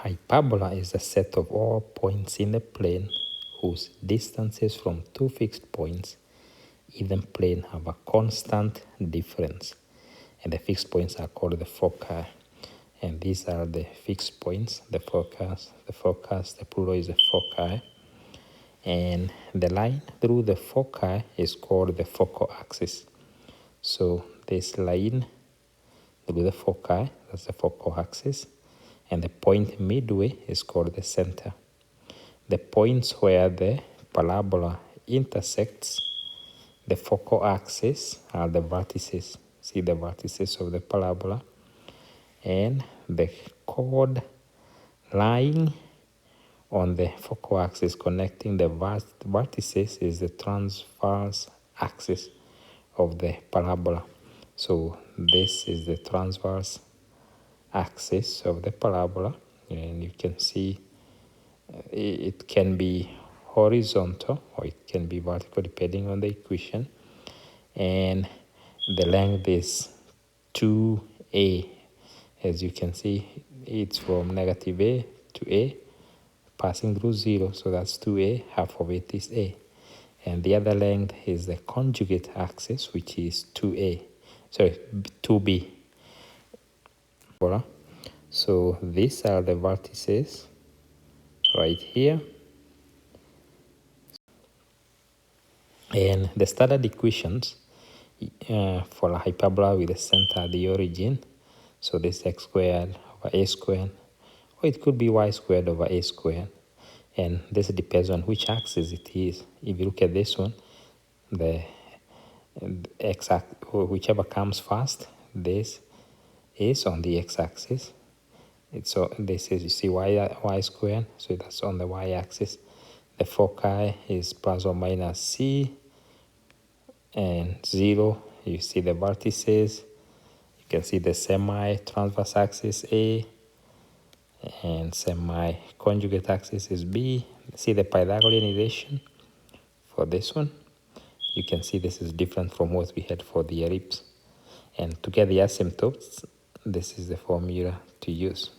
hyperbola is a set of all points in the plane whose distances from two fixed points in the plane have a constant difference. And the fixed points are called the foci. And these are the fixed points, the focus, the plural is the foci. And the line through the foci is called the focal axis. So this line through the foci, that's the focal axis. And the point midway is called the center. The points where the parabola intersects the focal axis are the vertices. See the vertices of the parabola. And the chord lying on the focal axis connecting the vertices is the transverse axis of the parabola. So this is the transverse axis of the parabola, and you can see it can be horizontal or it can be vertical depending on the equation, and the length is 2a. As you can see, it's from negative a to a passing through 0, so that's 2a, half of it is a. And the other length is the conjugate axis, which is 2b. So these are the vertices right here. And the standard equations for a hyperbola with the center at the origin. So this is x squared over a squared, or it could be y squared over a squared. And this depends on which axis it is. If you look at this one, the x-axis, whichever comes first, this is on the x-axis. So this is, you see, y squared, so that's on the y-axis. The foci is plus or minus c, and 0, you see the vertices. You can see the semi-transverse axis A, and semi-conjugate axis is B. See the Pythagoreanization for this one. You can see this is different from what we had for the ellipse. And to get the asymptotes, this is the formula to use.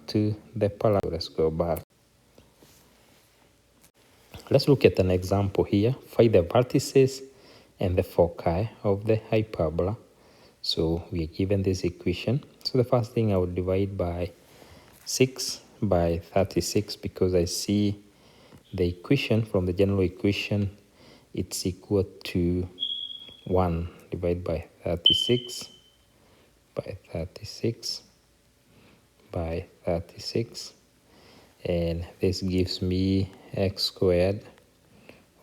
To the parabola, let's go back. Let's look at an example here. Find the vertices and the foci of the hyperbola. So we are given this equation. So the first thing, I would divide by 6 by 36 because I see the equation from the general equation, it's equal to 1. Divide by 36 by 36 by 36. And this gives me x squared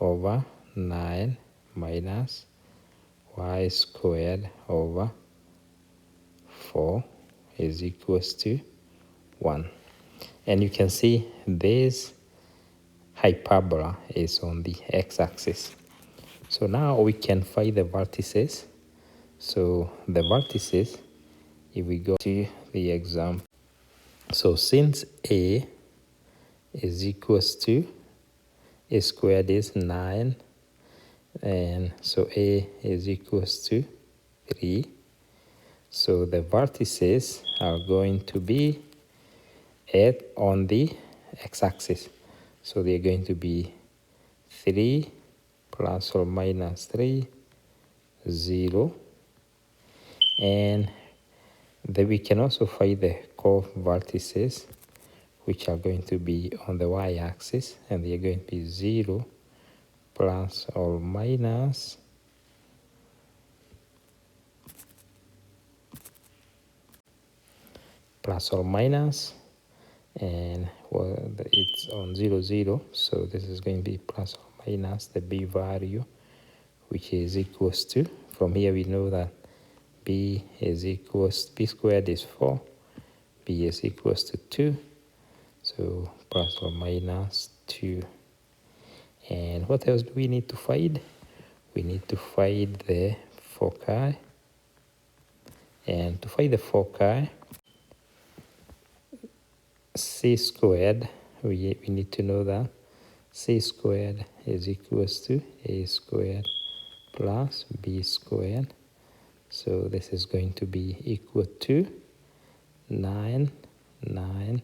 over 9 minus y squared over 4 is equals to 1. And you can see this hyperbola is on the x-axis. So now we can find the vertices. So the vertices, if we go to the example, so since a is equals to, a squared is 9, and so a is equals to 3. So the vertices are going to be on the x-axis. So they're going to be 3 plus or minus 3, 0. And then we can also find the co-vertices, which are going to be on the y-axis, and they're going to be 0 plus or minus and well, it's on 0, 0, so this is going to be plus or minus the b value, which is equals to, from here we know that b squared is 4, b is equals to 2, so plus or minus 2. And what else do we need to find? We need to find the foci. And to find the foci, c squared, we need to know that c squared is equals to a squared plus b squared. So this is going to be equal to 9, 9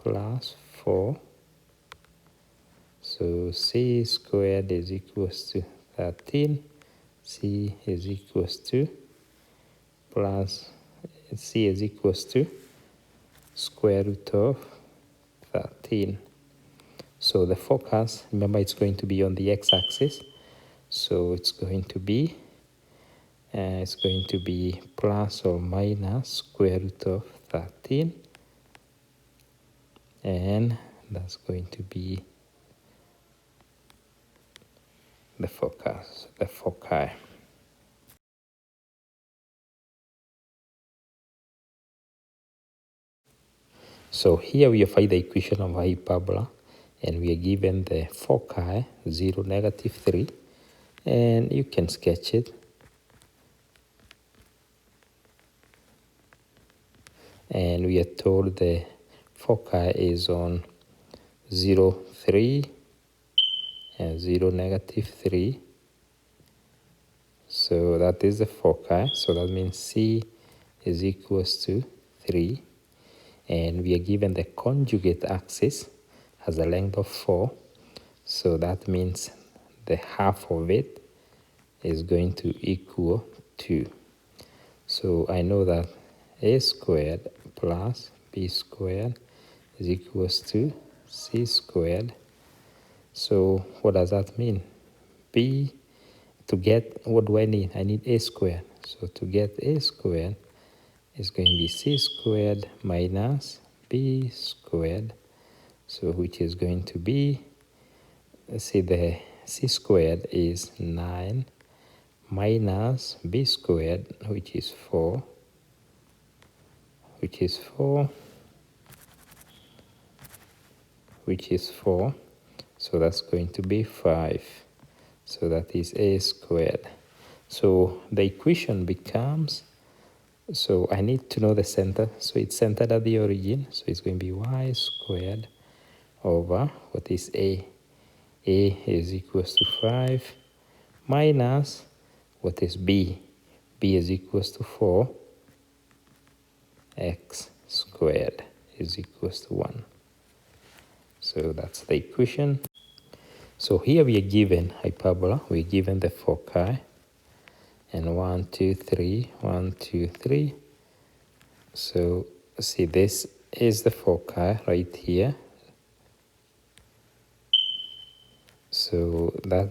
plus 4. So c squared is equals to 13. C is equals to C is equals to square root of 13. So the focus, remember, it's going to be on the x-axis. So it's going to be plus or minus square root of 13, and that's going to be the focus, the foci. So here we find the equation of hyperbola, and we are given the foci 0, -3, and you can sketch it. And we are told the foci is on 0, 3 and 0, -3. So that is the foci. So that means C is equals to 3. And we are given the conjugate axis has a length of 4. So that means the half of it is going to equal 2. So I know that a squared plus b squared is equals to c squared. So what does that mean? B, to get, what do I need? I need a squared. So to get a squared is going to be c squared minus b squared. So which is going to be, let's see, the c squared is 9 minus b squared, which is 4, which is 4. So that's going to be 5. So that is a squared. So the equation becomes, so I need to know the center. So it's centered at the origin. So it's going to be y squared over, what is a? A is equals to 5 minus, what is b? B is equals to 4. X squared is equals to 1. So that's the equation. So here we are given hyperbola. We're given the foci. And 1, 2, 3, 1, 2, 3. So see, this is the foci right here. So that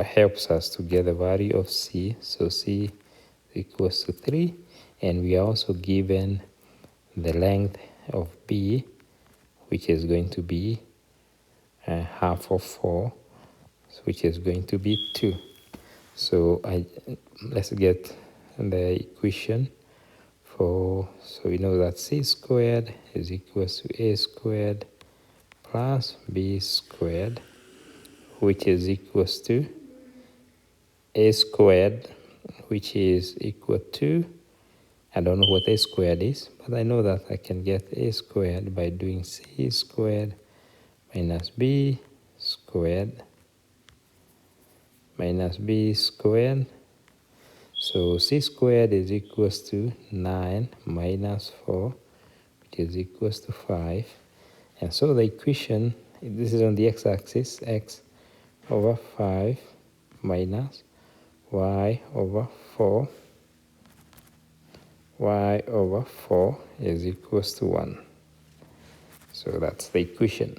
helps us to get the value of c. So c equals to 3. And we are also given the length of b, which is going to be half of 4, which is going to be 2. So let's get the equation for, so we know that c squared is equals to a squared plus b squared, which is equals to a squared, which is equal to, I don't know what a squared is, but I know that I can get a squared by doing c squared minus b squared minus b squared. So c squared is equals to 9 minus 4, which is equals to 5. And so the equation, this is on the x-axis, x over 5 minus y over 4. Y over 4 is equals to 1. So that's the equation.